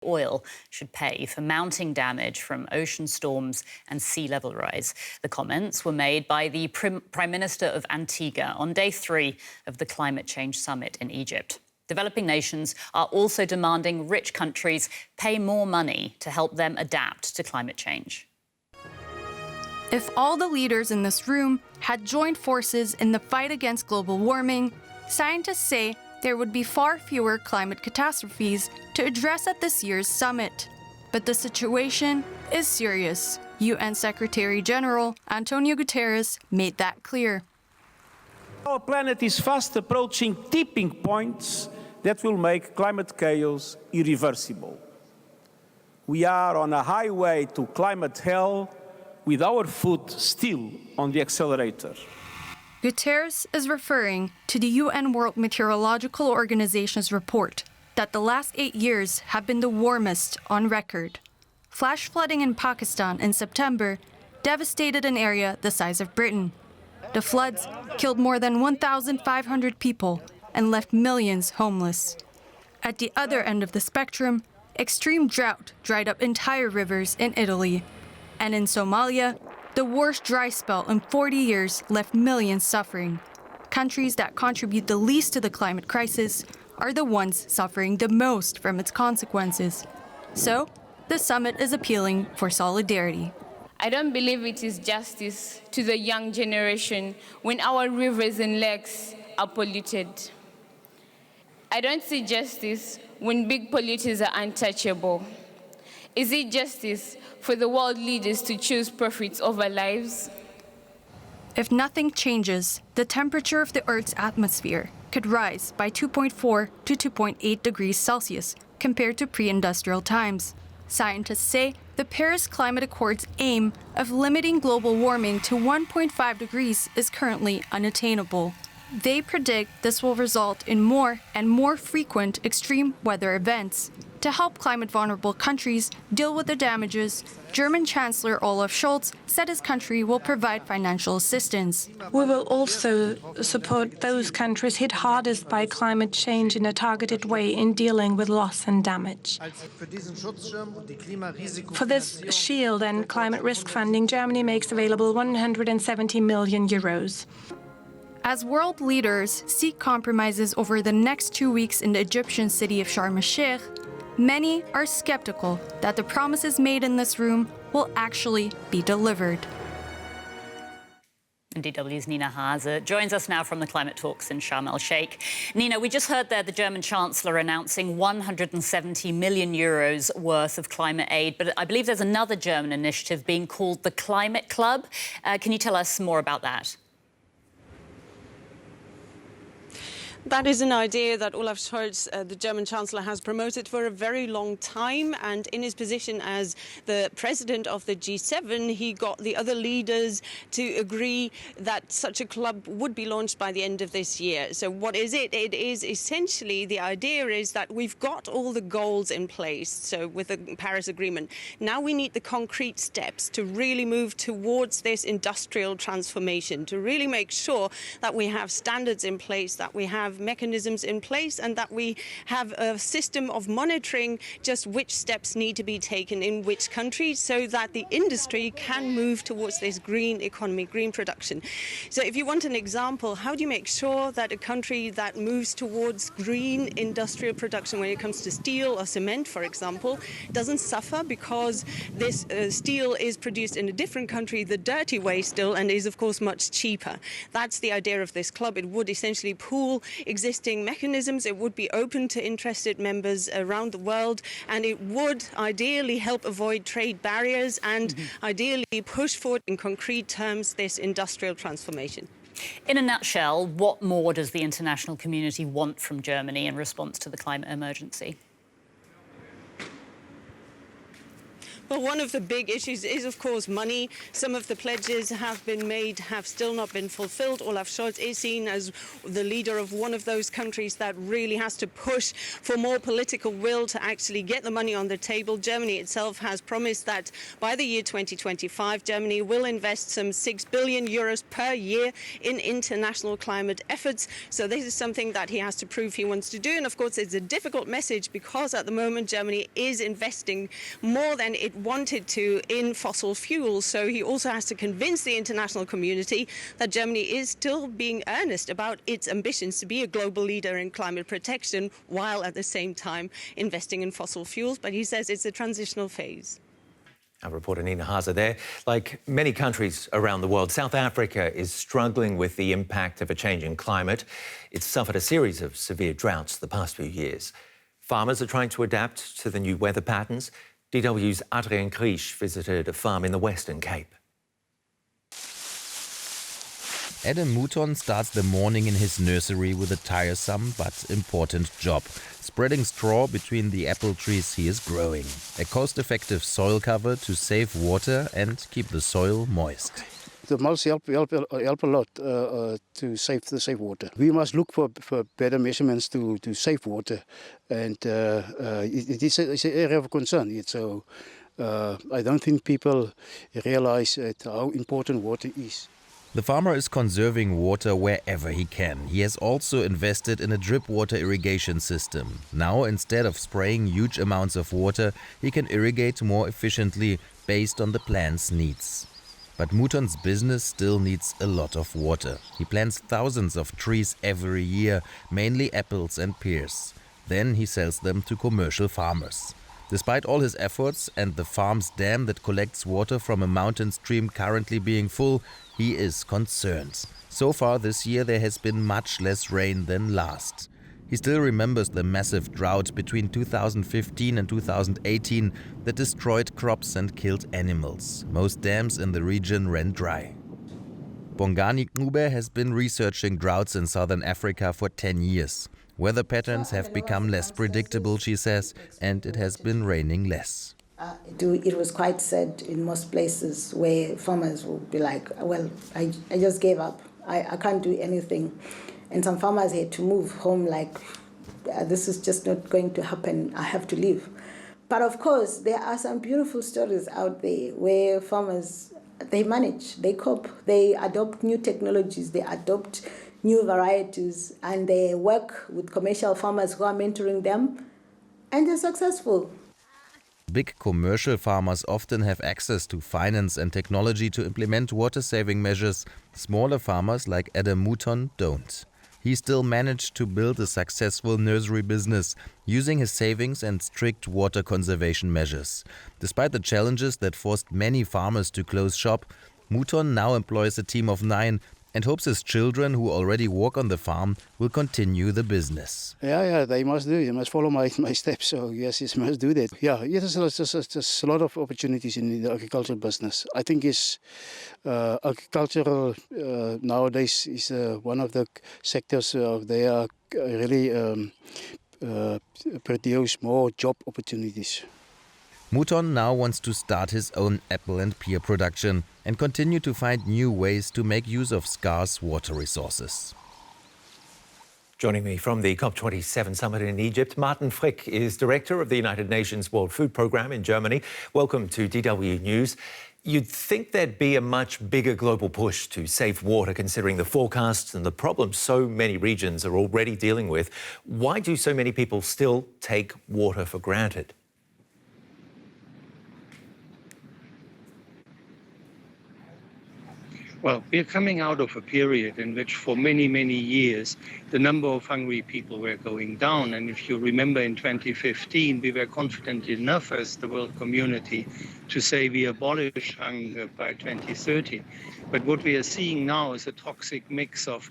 oil should pay for mounting damage from ocean storms and sea level rise. The comments were made by the Prime Minister of Antigua on day 3 of the climate change summit in Egypt. Developing nations are also demanding rich countries pay more money to help them adapt to climate change. If all the leaders in this room had joined forces in the fight against global warming, scientists say there would be far fewer climate catastrophes to address at this year's summit. But the situation is serious. UN Secretary-General Antonio Guterres made that clear. Our planet is fast approaching tipping points that will make climate chaos irreversible. We are on a highway to climate hell with our foot still on the accelerator. Guterres is referring to the UN World Meteorological Organization's report that the last 8 years have been the warmest on record. Flash flooding in Pakistan in September devastated an area the size of Britain. The floods killed more than 1,500 people and left millions homeless. At the other end of the spectrum, extreme drought dried up entire rivers in Italy. And in Somalia, the worst dry spell in 40 years left millions suffering. Countries that contribute the least to the climate crisis are the ones suffering the most from its consequences. So, the summit is appealing for solidarity. I don't believe it is justice to the young generation when our rivers and lakes are polluted. I don't see justice when big polluters are untouchable. Is it justice for the world leaders to choose profits over lives? If nothing changes, the temperature of the Earth's atmosphere could rise by 2.4 to 2.8 degrees Celsius compared to pre-industrial times. Scientists say the Paris Climate Accord's aim of limiting global warming to 1.5 degrees is currently unattainable. They predict this will result in more and more frequent extreme weather events. To help climate-vulnerable countries deal with the damages, German Chancellor Olaf Scholz said his country will provide financial assistance. We will also support those countries hit hardest by climate change in a targeted way in dealing with loss and damage. For this shield and climate risk funding, Germany makes available 170 million euros. As world leaders seek compromises over the next 2 weeks in the Egyptian city of Sharm el-Sheikh, many are skeptical that the promises made in this room will actually be delivered. DW's Nina Hase joins us now from the climate talks in Sharm el-Sheikh. Nina, we just heard there the German Chancellor announcing 170 million euros worth of climate aid, but I believe there's another German initiative being called the Climate Club. Can you tell us more about that? That is an idea that Olaf Scholz, the German Chancellor, has promoted for a very long time. And in his position as the president of the G7, he got the other leaders to agree that such a club would be launched by the end of this year. So what is it? It is essentially, the idea is that we've got all the goals in place, so with the Paris Agreement. Now we need the concrete steps to really move towards this industrial transformation, to really make sure that we have standards in place, that we have mechanisms in place, and that we have a system of monitoring just which steps need to be taken in which countries so that the industry can move towards this green economy, green production. So if you want an example, how do you make sure that a country that moves towards green industrial production when it comes to steel or cement, for example, doesn't suffer because this steel is produced in a different country the dirty way still and is of course much cheaper? That's the idea of this club. It would essentially pool existing mechanisms, it would be open to interested members around the world, and it would ideally help avoid trade barriers and ideally push forward in concrete terms this industrial transformation. In a nutshell, what more does the international community want from Germany in response to the climate emergency? Well, one of the big issues is, of course, money. Some of the pledges have been made, have still not been fulfilled. Olaf Scholz is seen as the leader of one of those countries that really has to push for more political will to actually get the money on the table. Germany itself has promised that by the year 2025, Germany will invest some 6 billion euros per year in international climate efforts. So this is something that he has to prove he wants to do. And of course, it's a difficult message because at the moment, Germany is investing more than it wanted to in fossil fuels. So he also has to convince the international community that Germany is still being earnest about its ambitions to be a global leader in climate protection while at the same time investing in fossil fuels. But he says it's a transitional phase. Our reporter Nina Haza there. Like many countries around the world, South Africa is struggling with the impact of a changing climate. It's suffered a series of severe droughts the past few years. Farmers are trying to adapt to the new weather patterns. DW's Adrien Griesch visited a farm in the Western Cape. Adam Mouton starts the morning in his nursery with a tiresome but important job, spreading straw between the apple trees he is growing. A cost-effective soil cover to save water and keep the soil moist. The mulch help a lot to save water. We must look for better measurements to save water, and it's an area of concern. So I don't think people realize how important water is. The farmer is conserving water wherever he can. He has also invested in a drip water irrigation system. Now, instead of spraying huge amounts of water, he can irrigate more efficiently based on the plant's needs. But Mouton's business still needs a lot of water. He plants thousands of trees every year, mainly apples and pears. Then he sells them to commercial farmers. Despite all his efforts and the farm's dam that collects water from a mountain stream currently being full, he is concerned. So far this year there has been much less rain than last. He still remembers the massive drought between 2015 and 2018 that destroyed crops and killed animals. Most dams in the region ran dry. Bongani Knube has been researching droughts in southern Africa for 10 years. Weather patterns have become less predictable, she says, and it has been raining less. It was quite sad in most places where farmers would be like, well, I just gave up. I can't do anything. And some farmers had to move home like, this is just not going to happen. I have to leave. But of course, there are some beautiful stories out there where farmers, they manage, they cope, they adopt new technologies, they adopt new varieties, and they work with commercial farmers who are mentoring them, and they're successful. Big commercial farmers often have access to finance and technology to implement water-saving measures. Smaller farmers like Adam Mouton don't. He still managed to build a successful nursery business using his savings and strict water conservation measures. Despite the challenges that forced many farmers to close shop, Mouton now employs a team of 9 and hopes his children, who already work on the farm, will continue the business. Yeah, they must do. They must follow my steps. So yes, they must do that. Yeah, there's a lot of opportunities in the agricultural business. I think agricultural nowadays is one of the sectors they are really produce more job opportunities. Mouton now wants to start his own apple and pear production and continue to find new ways to make use of scarce water resources. Joining me from the COP27 summit in Egypt, Martin Frick is director of the United Nations World Food Programme in Germany. Welcome to DW News. You'd think there'd be a much bigger global push to save water, considering the forecasts and the problems so many regions are already dealing with. Why do so many people still take water for granted? Well, we are coming out of a period in which for many, many years, the number of hungry people were going down. And if you remember in 2015, we were confident enough as the world community to say we abolish hunger by 2030. But what we are seeing now is a toxic mix of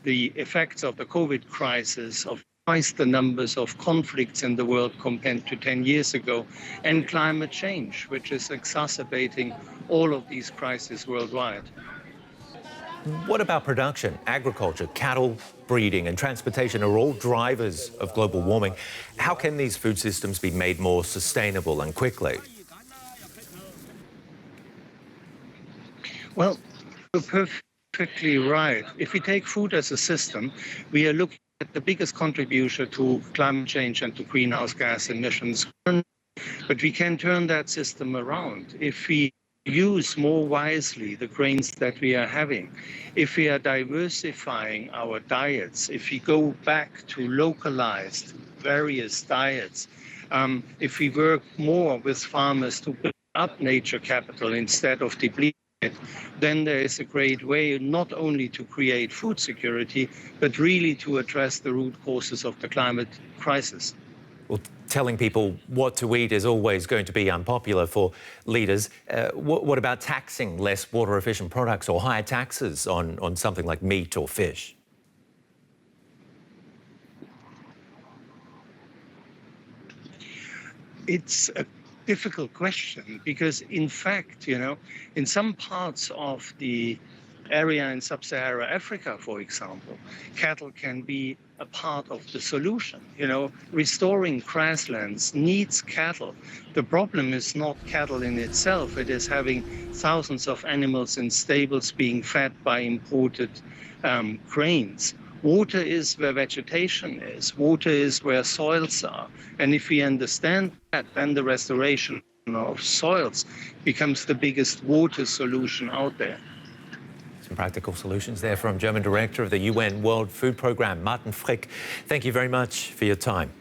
the effects of the COVID crisis, of twice the numbers of conflicts in the world compared to 10 years ago, and climate change, which is exacerbating all of these crises worldwide. What about production? Agriculture, cattle breeding and transportation are all drivers of global warming. How can these food systems be made more sustainable and quickly? Well, you're perfectly right. If we take food as a system, we are looking at the biggest contributor to climate change and to greenhouse gas emissions. But we can turn that system around if we use more wisely the grains that we are having, if we are diversifying our diets, if we go back to localized various diets, if we work more with farmers to build up nature capital instead of depleting it, then there is a great way not only to create food security, but really to address the root causes of the climate crisis. Well, telling people what to eat is always going to be unpopular for leaders. What about taxing less water-efficient products or higher taxes on something like meat or fish? It's a difficult question because, in fact, in some parts of the area in sub-Saharan Africa, for example, cattle can be a part of the solution. Restoring grasslands needs cattle. The problem is not cattle in itself. It is having thousands of animals in stables being fed by imported grains. Water is where vegetation is. Water is where soils are. And if we understand that, then the restoration of soils becomes the biggest water solution out there. Some practical solutions there from German Director of the UN World Food Programme, Martin Frick. Thank you very much for your time.